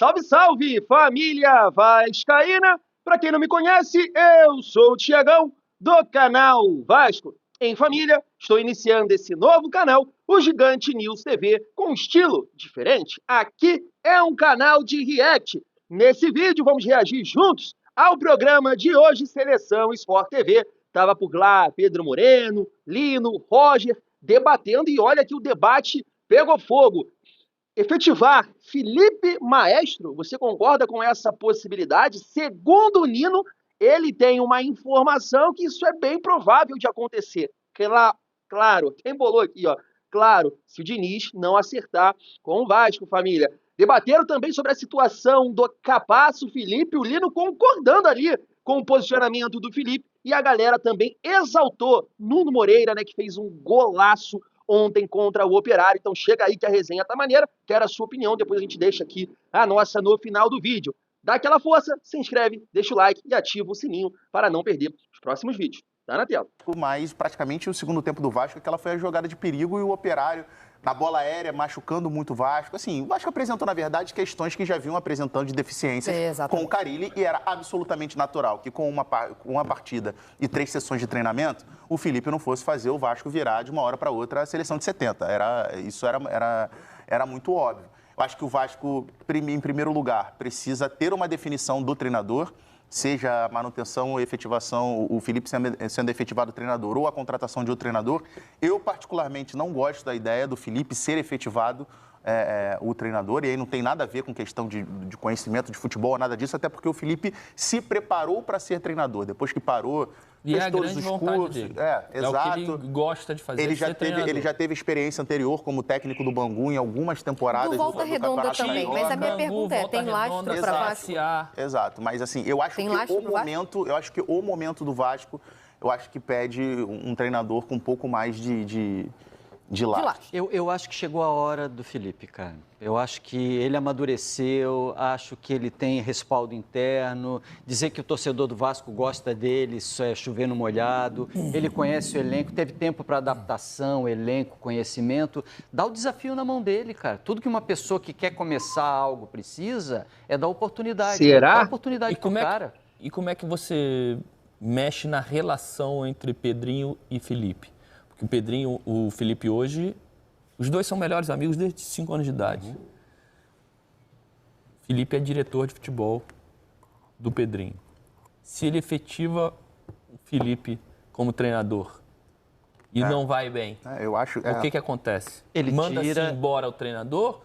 Salve, salve, família vascaína! Para quem não me conhece, eu sou o Tiagão, do canal Vasco em Família. Estou iniciando esse novo canal, o Gigante News TV, com um estilo diferente. Aqui é um canal de react. Nesse vídeo vamos reagir juntos ao programa de hoje, Seleção Sport TV. Tava por lá Pedro Moreno, Lino, Roger, debatendo, e olha que o debate pegou fogo. Efetivar Felipe Maestro, você concorda com essa possibilidade? Segundo o Nino, ele tem uma informação que isso é bem provável de acontecer. Claro, quem bolou aqui, ó? Claro, se o Diniz não acertar com o Vasco, família. Debateram também sobre a situação do Capasso Felipe, o Lino concordando ali com o posicionamento do Felipe, e a galera também exaltou Nuno Moreira, né, que fez um golaço ontem contra o Operário. Então chega aí que a resenha tá maneira, quero a sua opinião, depois a gente deixa aqui a nossa no final do vídeo. Dá aquela força, se inscreve, deixa o like e ativa o sininho para não perder os próximos vídeos. Tá na tela. Mas praticamente o segundo tempo do Vasco, aquela foi a jogada de perigo e o Operário na bola aérea, machucando muito o Vasco. Assim, o Vasco apresentou, na verdade, questões que já vinham apresentando de deficiências com o Carille, e era absolutamente natural que com uma partida e 3 sessões de treinamento, o Felipe não fosse fazer o Vasco virar de uma hora para outra a seleção de 70. Isso era muito óbvio. Eu acho que o Vasco, em primeiro lugar, precisa ter uma definição do treinador, seja a manutenção ou efetivação, o Felipe sendo efetivado treinador ou a contratação de outro treinador. Eu, particularmente, não gosto da ideia do Felipe ser efetivado o treinador, e aí não tem nada a ver com questão de conhecimento de futebol, nada disso, até porque o Felipe se preparou para ser treinador, depois que parou, fez todos os cursos. Dele. Exato. É o que ele gosta de fazer. Ele já teve experiência anterior como técnico do Bangu em algumas temporadas. Do Volta Redonda também, mas a minha pergunta é, tem lastro para Vasco? Exato, mas assim, eu acho que o momento do Vasco, eu acho que pede um treinador com um pouco mais de lastro. Eu acho que chegou a hora do Felipe, cara. Eu acho que ele amadureceu, acho que ele tem respaldo interno. Dizer que o torcedor do Vasco gosta dele, isso é chover no molhado. Ele conhece o elenco, teve tempo para adaptação, elenco, conhecimento. Dá o desafio na mão dele, cara. Tudo que uma pessoa que quer começar algo precisa é dar oportunidade. Será? Dá oportunidade pro cara. E como é que você mexe na relação entre Pedrinho e Felipe? O Pedrinho, o Felipe hoje, os dois são melhores amigos desde 5 anos de idade. Felipe é diretor de futebol do Pedrinho. Se ele efetiva o Felipe como treinador e não vai bem, o que acontece? Ele manda-se embora o treinador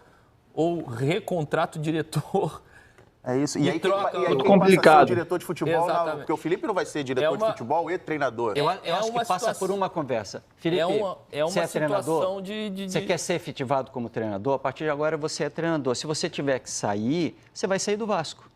ou recontrata o diretor? É isso. E aí muito complicado. O diretor de futebol, porque o Felipe não vai ser diretor de futebol e treinador. Eu acho que passa por uma conversa. Felipe, você é treinador? Você quer ser efetivado como treinador? A partir de agora você é treinador. Se você tiver que sair, você vai sair do Vasco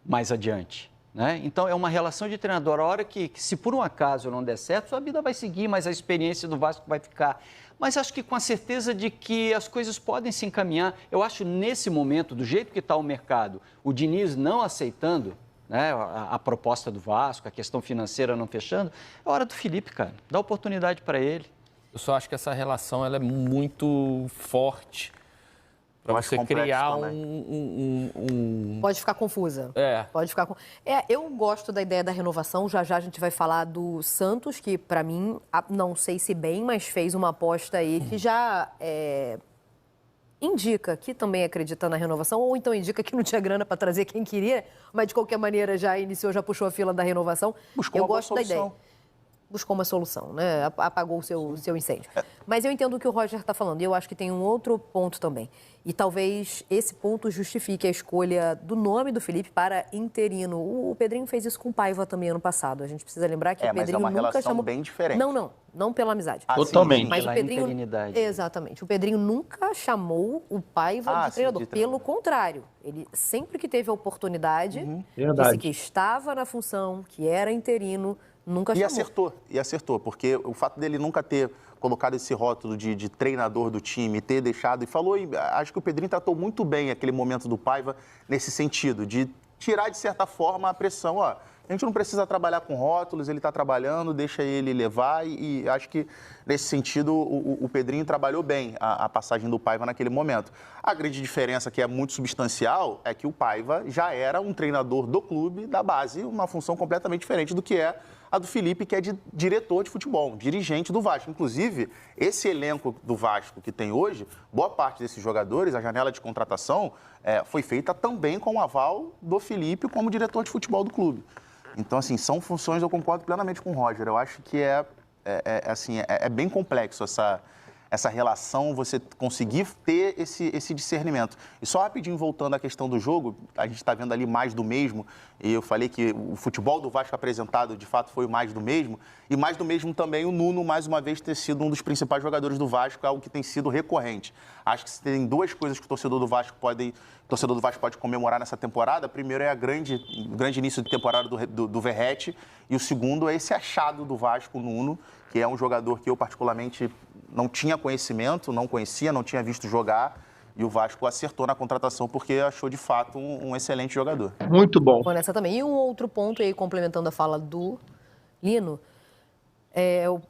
mais adiante. Né? Então, é uma relação de treinador. A hora que, se por um acaso não der certo, sua vida vai seguir, mas a experiência do Vasco vai ficar. Mas acho que com a certeza de que as coisas podem se encaminhar. Eu acho, nesse momento, do jeito que está o mercado, o Diniz não aceitando, né, a proposta do Vasco, a questão financeira não fechando, é hora do Felipe, cara. Dá oportunidade para ele. Eu só acho que essa relação ela é muito forte para você criar Pode ficar confusa. Pode ficar. Eu gosto da ideia da renovação. Já a gente vai falar do Santos, que para mim, não sei se bem, mas fez uma aposta aí que já indica que também acredita na renovação, ou então indica que não tinha grana para trazer quem queria, mas de qualquer maneira já já puxou a fila da renovação. Eu gosto da ideia. Buscou uma solução, né? Apagou o seu incêndio. Mas eu entendo o que o Roger está falando, e eu acho que tem um outro ponto também. E talvez esse ponto justifique a escolha do nome do Felipe para interino. O Pedrinho fez isso com o Paiva também ano passado. A gente precisa lembrar que o Pedrinho mas é uma nunca relação chamou... bem diferente. Não pela amizade. Totalmente. Mas pela o Pedrinho... interinidade. Exatamente. O Pedrinho nunca chamou o Paiva de treinador. Pelo contrário, ele sempre que teve a oportunidade, disse que estava na função, que era interino, nunca chamou. E acertou, porque o fato dele nunca ter colocado esse rótulo de treinador do time, ter deixado, e falou, acho que o Pedrinho tratou muito bem aquele momento do Paiva nesse sentido, de tirar, de certa forma, a pressão, A gente não precisa trabalhar com rótulos, ele está trabalhando, deixa ele levar e acho que, nesse sentido, o Pedrinho trabalhou bem a passagem do Paiva naquele momento. A grande diferença, que é muito substancial, é que o Paiva já era um treinador do clube, da base, uma função completamente diferente do que é a do Felipe, que é de diretor de futebol, dirigente do Vasco. Inclusive, esse elenco do Vasco que tem hoje, boa parte desses jogadores, a janela de contratação foi feita também com o aval do Felipe como diretor de futebol do clube. Então, assim, são funções, eu concordo plenamente com o Roger. Eu acho que é bem complexo essa relação, você conseguir ter esse discernimento. E só rapidinho, voltando à questão do jogo, a gente está vendo ali mais do mesmo, e eu falei que o futebol do Vasco apresentado, de fato, foi o mais do mesmo, e mais do mesmo também o Nuno, mais uma vez, ter sido um dos principais jogadores do Vasco, algo que tem sido recorrente. Acho que tem duas coisas que o torcedor do Vasco pode comemorar nessa temporada. Primeiro é o grande início de temporada do Verratti, e o segundo é esse achado do Vasco, o Nuno, que é um jogador que eu particularmente não tinha conhecimento, não conhecia, não tinha visto jogar, e o Vasco acertou na contratação porque achou de fato um excelente jogador. Muito bom. Bom, nessa também. E um outro ponto aí, complementando a fala do Lino,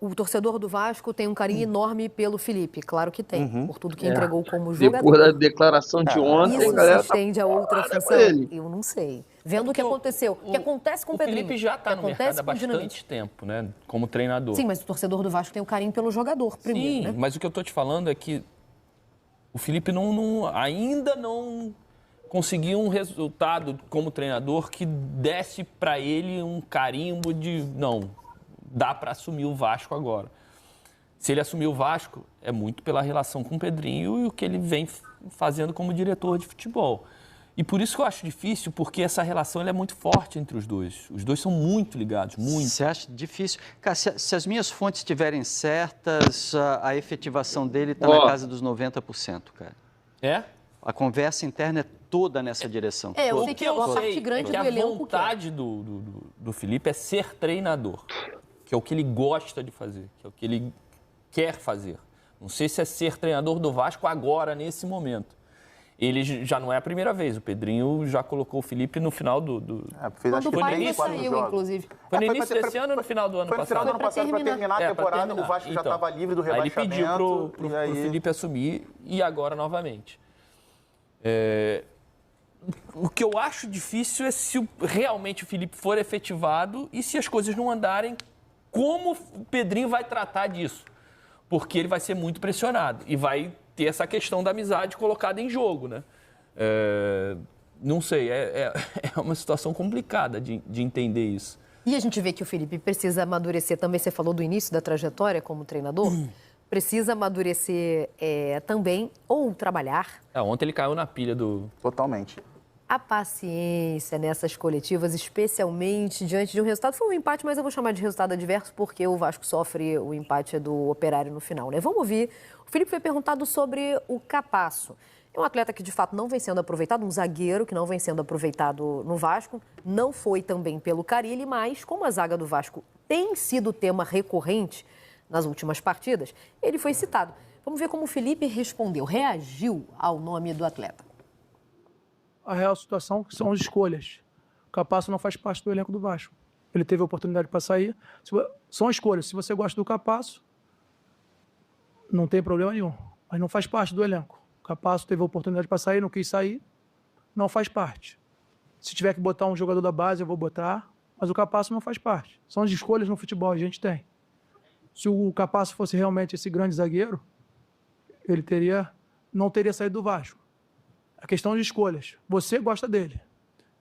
o torcedor do Vasco tem um carinho enorme pelo Felipe, claro que tem, por tudo que entregou como jogador. Depois da declaração de ontem, isso galera, se estende a outra função? Eu não sei. Vendo o que aconteceu. O que acontece com o Pedrinho. O Felipe já está no mercado há bastante tempo, né? Como treinador. Sim, mas o torcedor do Vasco tem um carinho pelo jogador primeiro, Sim, né? Mas o que eu estou te falando é que o Felipe ainda não conseguiu um resultado como treinador que desse para ele um carimbo de... Não, dá para assumir o Vasco agora. Se ele assumir o Vasco, é muito pela relação com o Pedrinho e o que ele vem fazendo como diretor de futebol. E por isso que eu acho difícil, porque essa relação é muito forte entre os dois. Os dois são muito ligados, muito. Você acha difícil? Cara, se as minhas fontes estiverem certas, a efetivação dele está na casa dos 90%, cara. É? A conversa interna é toda nessa direção. Eu sei que é uma parte grande do elenco. A vontade do Felipe é ser treinador, que é o que ele gosta de fazer, que é o que ele quer fazer. Não sei se é ser treinador do Vasco agora, nesse momento. Ele já não é a primeira vez. O Pedrinho já colocou o Felipe no final fez, acho que foi no início, saiu, inclusive. Foi no início desse ano ou no final do ano passado? Foi no final do ano passado, para terminar a temporada. O Vasco já estava livre do rebaixamento. Aí ele pediu pro Felipe assumir e agora novamente. O que eu acho difícil é se realmente o Felipe for efetivado e se as coisas não andarem, como o Pedrinho vai tratar disso. Porque ele vai ser muito pressionado e vai ter essa questão da amizade colocada em jogo, né? Não sei, é uma situação complicada de entender isso. E a gente vê que o Felipe precisa amadurecer também, você falou do início da trajetória como treinador, precisa amadurecer também, ou trabalhar. Ontem ele caiu na pilha do... Totalmente. A paciência nessas coletivas, especialmente diante de um resultado, foi um empate, mas eu vou chamar de resultado adverso porque o Vasco sofre o empate do Operário no final, né? Vamos ouvir. O Felipe foi perguntado sobre o Capasso. É um atleta que, de fato, não vem sendo aproveitado, um zagueiro que não vem sendo aproveitado no Vasco. Não foi também pelo Carille, mas como a zaga do Vasco tem sido tema recorrente nas últimas partidas, ele foi citado. Vamos ver como o Felipe respondeu, reagiu ao nome do atleta. A real situação são as escolhas. O Capasso não faz parte do elenco do Vasco. Ele teve a oportunidade para sair. São escolhas. Se você gosta do Capasso, não tem problema nenhum. Mas não faz parte do elenco. O Capasso teve a oportunidade para sair, não quis sair, não faz parte. Se tiver que botar um jogador da base, eu vou botar, mas o Capasso não faz parte. São as escolhas no futebol, a gente tem. Se o Capasso fosse realmente esse grande zagueiro, ele não teria saído do Vasco. A questão de escolhas. Você gosta dele,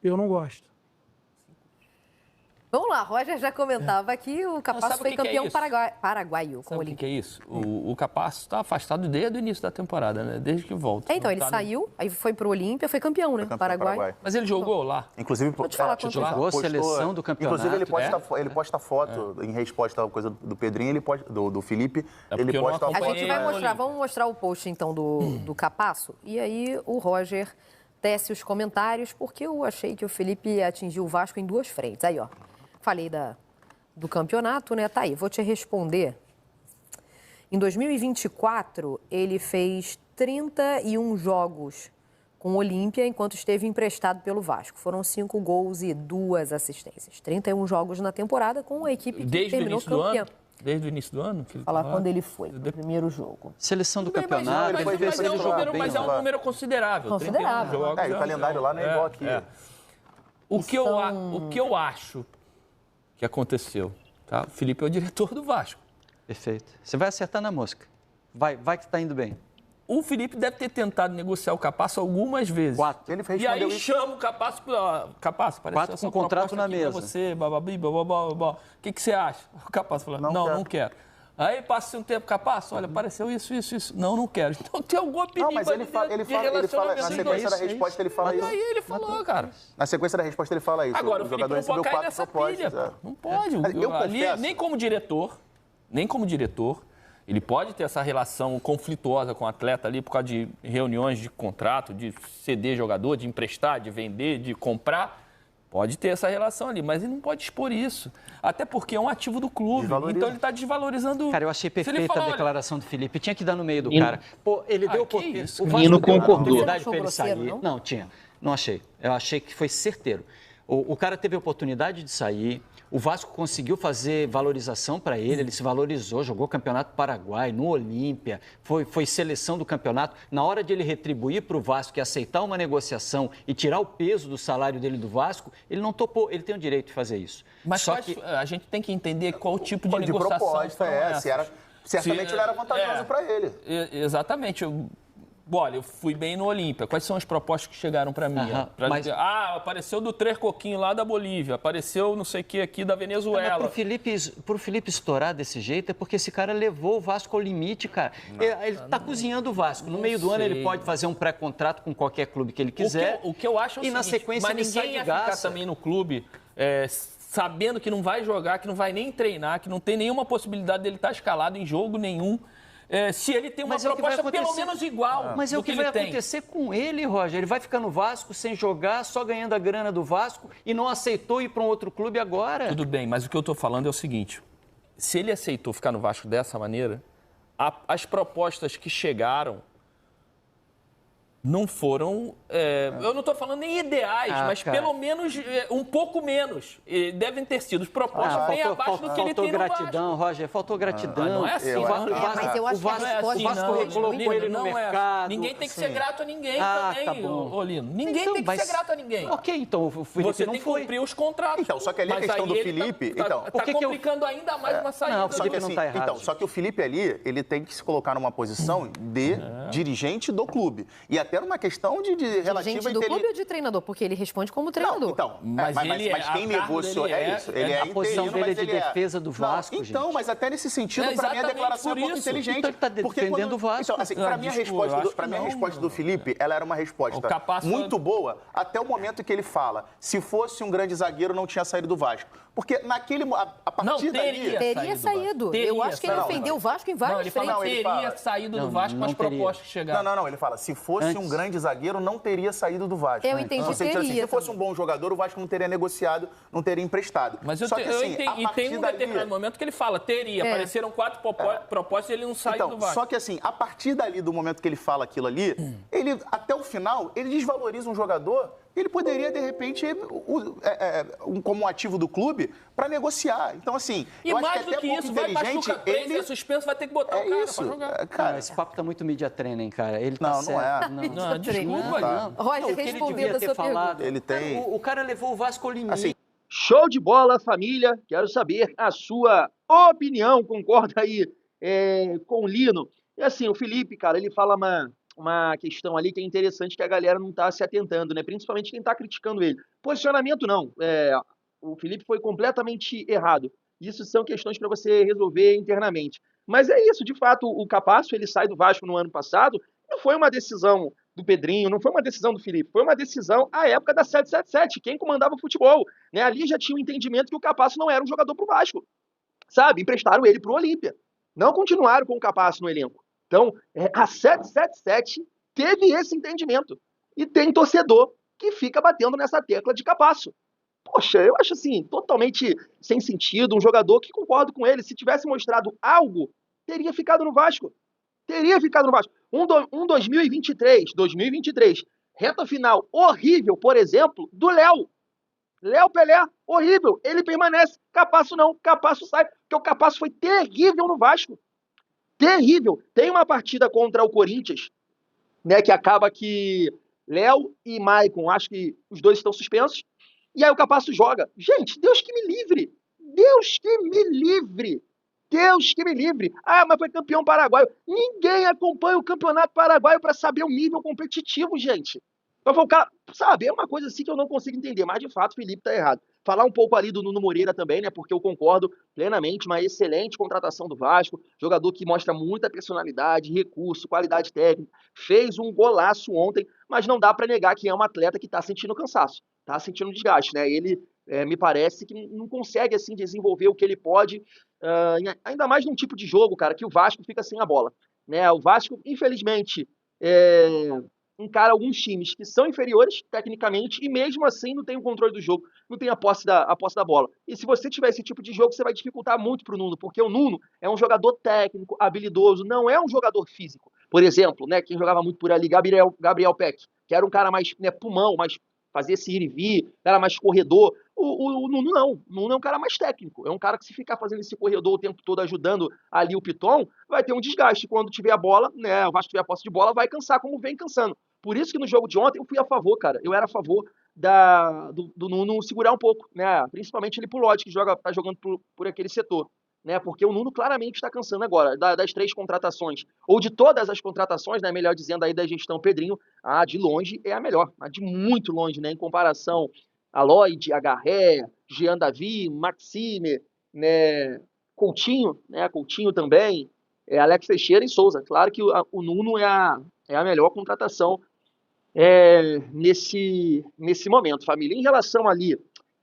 eu não gosto. Vamos lá, Roger já comentava que o Capasso foi campeão paraguaio com o Olímpia. O que é isso? O Capasso está afastado desde o início da temporada, né? Desde que volta. Então, ele saiu, aí foi pro Olímpia, foi campeão, né? Paraguai. Mas ele jogou lá. Inclusive, jogou a seleção do campeonato. Inclusive, ele posta foto, em resposta à coisa do Pedrinho, ele posta, do Felipe, ele posta a foto. A gente vai mostrar, vamos mostrar o post, então, do Capasso. E aí, o Roger tece os comentários, porque eu achei que o Felipe atingiu o Vasco em duas frentes. Aí, ó. Falei do campeonato, né? Tá aí, vou te responder. Em 2024, ele fez 31 jogos com o Olímpia enquanto esteve emprestado pelo Vasco. Foram 5 gols e 2 assistências. 31 jogos na temporada com a equipe que terminou campeã. Desde o início do ano? Falar quando ele foi, no primeiro jogo. Seleção do campeonato. Mas é um número considerável. Considerável. E o calendário lá não é igual aqui. O que eu acho que aconteceu, tá? O Felipe é o diretor do Vasco. Perfeito. Você vai acertar na mosca. Vai que está indo bem. O Felipe deve ter tentado negociar o Capasso algumas vezes. 4. E aí chama o Capasso para... Capasso, parece 4 com contrato na mesa. Você, o que você acha? O Capasso falou, não quero. Aí passa um tempo, Capasso, olha, apareceu isso. Não quero. Então tem alguma opinião. Não, mas ele fala na sequência da resposta ele fala isso. Aí ele falou, cara. Na sequência da resposta ele fala isso. Agora o Felipe não pode cair nessa pilha. Não pode. Nem como diretor, ele pode ter essa relação conflituosa com o atleta ali por causa de reuniões de contrato, de ceder jogador, de emprestar, de vender, de comprar. Pode ter essa relação ali, mas ele não pode expor isso. Até porque é um ativo do clube. Então ele está desvalorizando. Cara, eu achei perfeita a declaração do Felipe. Tinha que dar no meio do cara. Pô, ele deu oportunidade. O Nino concordou. Para ele sair. Não, tinha. Não achei. Eu achei que foi certeiro. O cara teve a oportunidade de sair. O Vasco conseguiu fazer valorização para ele se valorizou, jogou Campeonato Paraguai, no Olímpia, foi seleção do campeonato. Na hora de ele retribuir para o Vasco e aceitar uma negociação e tirar o peso do salário dele do Vasco, ele não topou, ele tem o direito de fazer isso. Mas só que a gente tem que entender qual tipo de negociação. Proposta certamente ele era vantajoso para ele. Exatamente. Olha, eu fui bem no Olímpia. Quais são as propostas que chegaram para mim? Apareceu do Três Coquinho lá da Bolívia, apareceu não sei o que aqui da Venezuela. Pro Felipe estourar desse jeito é porque esse cara levou o Vasco ao limite, cara. Ele tá cozinhando o Vasco. No meio do ano ele pode fazer um pré-contrato com qualquer clube que ele quiser. O que eu acho é o seguinte, na sequência mas ninguém ia ficar também no clube sabendo que não vai jogar, que não vai nem treinar, que não tem nenhuma possibilidade dele estar escalado em jogo nenhum. Se ele tem uma proposta pelo menos igual. Mas é o que vai acontecer com ele, Roger. Ele vai ficar no Vasco sem jogar, só ganhando a grana do Vasco e não aceitou ir para um outro clube agora. Tudo bem, mas o que eu estou falando é o seguinte. Se ele aceitou ficar no Vasco dessa maneira, as propostas que chegaram não foram... eu não estou falando nem ideais, mas cara, pelo menos um pouco menos. Devem ter sido propostas bem abaixo do que ele tem no Vasco. Faltou gratidão, Roger, faltou gratidão. Não é assim. Mas eu acho que a Vasco recolocou ele no mercado. Ninguém tem que ser grato a ninguém também, Olino. Ninguém tem que ser grato a ninguém. Ok, então o Felipe você tem que cumprir os contratos. Então, só que ali a questão do Felipe... Está complicando ainda mais uma saída. Não, o Felipe não está errado. Então, só que o Felipe ali, ele tem que se colocar numa posição de dirigente do clube. E até numa questão de relativa... Dirigente do clube ou de treinador? Porque ele responde como treinador. Mas quem negociou é isso. Ele é a posição dele é de defesa do Vasco, então, mas até nesse sentido, para mim, a declaração é pouco inteligente. Então ele está defendendo o Vasco. Então, assim, para mim, a resposta do Felipe, ela era uma resposta muito boa até o momento que ele fala, se fosse um grande zagueiro, não tinha saído do Vasco. Porque a partir dali... Teria saído. Eu acho que ele defendeu o Vasco em várias frentes. Não, ele teria saído do Vasco com as propostas que chegaram. Não, ele fala, se fosse um grande zagueiro, não teria saído do Vasco. Eu entendi, teria. Se fosse um bom jogador, o Vasco não teria negociado, não teria emprestado. Mas eu entendi. E tem um determinado momento que ele fala, teria. Apareceram 4 propostas e ele não saiu do Vasco. Só que assim, a partir dali, do momento que ele fala aquilo ali, ele, até o final, ele desvaloriza um jogador. Ele poderia, de repente, como um ativo do clube, para negociar. Então, assim, eu acho que até isso, vai machucar ele... suspenso, vai ter que botar o cara para jogar. Cara, esse papo tá muito media training, cara. Ele tá certo. Não, desculpa. Roger, respondendo a sua pergunta. Ele tem... O cara levou o Vasco ao limite. Assim, show de bola, família. Quero saber a sua opinião. Concorda aí com o Lino? E assim, o Felipe, cara, ele fala uma questão ali que é interessante que a galera não está se atentando, né? Principalmente quem está criticando ele. Posicionamento, não. O Felipe foi completamente errado. Isso são questões para você resolver internamente. Mas é isso, de fato, o Capasso, ele sai do Vasco no ano passado, não foi uma decisão do Pedrinho, não foi uma decisão do Felipe, foi uma decisão à época da 777, quem comandava o futebol, né? Ali já tinha um entendimento que o Capasso não era um jogador para o Vasco, sabe? Emprestaram ele para o Olímpia. Não continuaram com o Capasso no elenco. Então, a 777 teve esse entendimento. E tem torcedor que fica batendo nessa tecla de Capasso. Poxa, eu acho assim, totalmente sem sentido. Um jogador que, concordo com ele, se tivesse mostrado algo, teria ficado no Vasco. Teria ficado no Vasco. 2023, Reta final horrível, por exemplo, do Léo. Léo Pelé, horrível. Ele permanece. Capasso não. Capasso sai. Porque o Capasso foi terrível no Vasco. Terrível. Tem uma partida contra o Corinthians, né, que acaba que Léo e Maicon, acho que os dois estão suspensos, e aí o Capasso joga. Gente, Deus que me livre. Deus que me livre. Deus que me livre. Ah, mas foi campeão paraguaio. Ninguém acompanha o campeonato paraguaio para saber o nível competitivo, gente. Então foi o cara, sabe, é uma coisa assim que eu não consigo entender, mas de fato o Felipe tá errado. Falar um pouco ali do Nuno Moreira também, né, porque eu concordo plenamente, uma excelente contratação do Vasco, jogador que mostra muita personalidade, recurso, qualidade técnica, fez um golaço ontem, mas não dá para negar que é um atleta que tá sentindo cansaço, tá sentindo desgaste, né, ele me parece que não consegue, assim, desenvolver o que ele pode, ainda mais num tipo de jogo, cara, que o Vasco fica sem a bola, né, o Vasco, infelizmente, encara alguns times que são inferiores tecnicamente e mesmo assim não tem o controle do jogo, não tem a posse da bola. E se você tiver esse tipo de jogo, você vai dificultar muito pro Nuno, porque o Nuno é um jogador técnico, habilidoso, não é um jogador físico. Por exemplo, né, quem jogava muito por ali, Gabriel Peck, que era um cara mais, né, pulmão, mais fazer esse ir e vir, era mais corredor. O Nuno não. O Nuno é um cara mais técnico. É um cara que se ficar fazendo esse corredor o tempo todo ajudando ali o Piton, vai ter um desgaste. Quando tiver a bola, né, o Vasco tiver a posse de bola, vai cansar como vem cansando. Por isso que no jogo de ontem eu fui a favor, cara. Eu era a favor do Nuno segurar um pouco, né? Principalmente ele pro Lodge, que tá jogando por aquele setor, né? Porque o Nuno claramente está cansando agora. Das 3 contratações, ou de todas as contratações, né? Melhor dizendo aí da gestão Pedrinho, a de longe é a melhor. A de muito longe, né? Em comparação a Lloyd, a Garré, Jean Davi, Maxime, né? Coutinho, né? Coutinho também, Alex Teixeira e Souza. Claro que o Nuno é a melhor contratação nesse momento, família. Em relação ali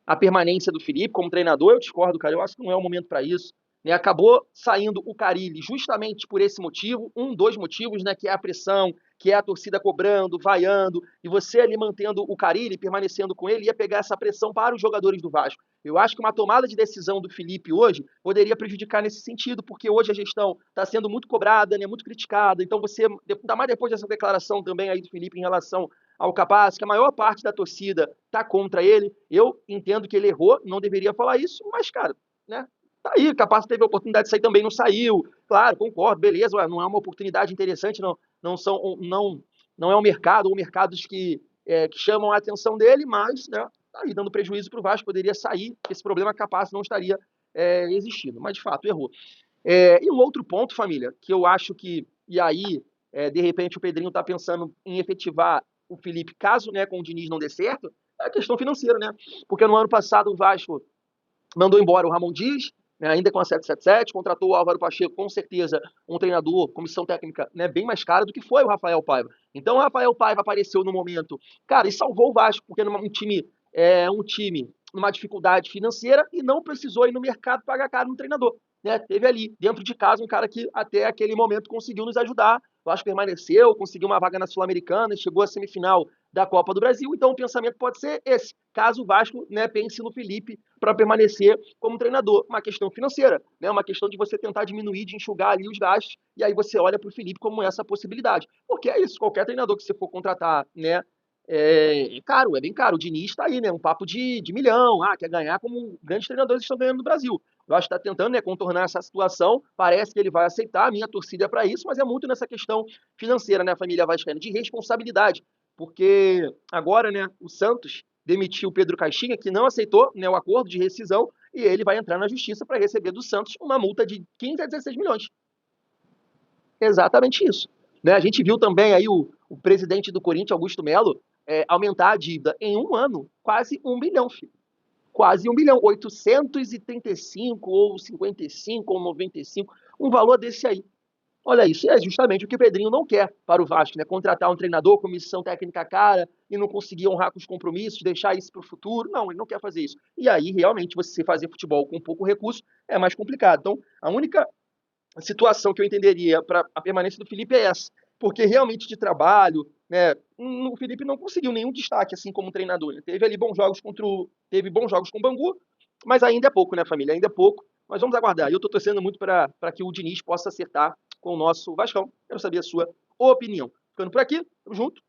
à permanência do Felipe como treinador, eu discordo, cara. Eu acho que não é o momento para isso. Né? Acabou saindo o Carille justamente por esse motivo, dois motivos, né? Que é a pressão, que é a torcida cobrando, vaiando, e você ali mantendo o Carille, permanecendo com ele, ia pegar essa pressão para os jogadores do Vasco. Eu acho que uma tomada de decisão do Felipe hoje poderia prejudicar nesse sentido, porque hoje a gestão está sendo muito cobrada, né, muito criticada, então você, ainda mais depois dessa declaração também aí do Felipe em relação ao Capasso, que a maior parte da torcida está contra ele, eu entendo que ele errou, não deveria falar isso, mas, cara, né, tá aí, o Capasso teve a oportunidade de sair também, não saiu, claro, concordo, beleza, não é uma oportunidade interessante, não é um mercado, ou mercados que chamam a atenção dele, mas, né, tá aí dando prejuízo para o Vasco, poderia sair, esse problema Capasso não estaria existindo, mas de fato errou. E um outro ponto, família, que eu acho que, e aí, de repente o Pedrinho está pensando em efetivar o Felipe, caso, né, com o Diniz não dê certo, é a questão financeira, né, porque no ano passado o Vasco mandou embora o Ramon Dias, né, ainda com a 777, contratou o Álvaro Pacheco, com certeza um treinador, comissão técnica, né, bem mais cara do que foi o Rafael Paiva. Então o Rafael Paiva apareceu no momento, cara, e salvou o Vasco, porque um time numa dificuldade financeira e não precisou ir no mercado pagar caro no treinador. Né? Teve ali, dentro de casa, um cara que até aquele momento conseguiu nos ajudar. O Vasco permaneceu, conseguiu uma vaga na Sul-Americana, chegou à semifinal da Copa do Brasil. Então o pensamento pode ser esse, caso o Vasco, né, pense no Felipe para permanecer como treinador. Uma questão financeira, né, uma questão de você tentar diminuir, de enxugar ali os gastos, e aí você olha para o Felipe como essa possibilidade. Porque é isso, qualquer treinador que você for contratar, né, é caro, é bem caro. O Diniz está aí, né? Um papo de milhão. Quer ganhar como grandes treinadores estão ganhando no Brasil. Eu acho que está tentando, né, contornar essa situação. Parece que ele vai aceitar. A minha torcida é para isso, mas é muito nessa questão financeira, né, família vascaína, de responsabilidade. Porque agora, né, o Santos demitiu o Pedro Caixinha, que não aceitou, né, o acordo de rescisão, e ele vai entrar na justiça para receber do Santos uma multa de 15 a 16 milhões. Exatamente isso. Né? A gente viu também aí o presidente do Corinthians, Augusto Melo, aumentar a dívida em um ano, quase 1 bilhão, filho. Quase 1 bilhão, 835 ou 55 ou 95, um valor desse aí. Olha isso, é justamente o que o Pedrinho não quer para o Vasco, né? Contratar um treinador com missão técnica cara e não conseguir honrar com os compromissos, deixar isso para o futuro. Não, ele não quer fazer isso. E aí, realmente, você fazer futebol com pouco recurso é mais complicado. Então, a única situação que eu entenderia para a permanência do Felipe é essa, porque realmente de trabalho, né, o Felipe não conseguiu nenhum destaque assim como treinador. Ele teve ali bons jogos teve bons jogos com o Bangu, mas ainda é pouco, né, família? Ainda é pouco. Mas vamos aguardar. Eu estou torcendo muito para que o Diniz possa acertar com o nosso Vascão. Quero saber a sua opinião. Ficando por aqui, tamo junto.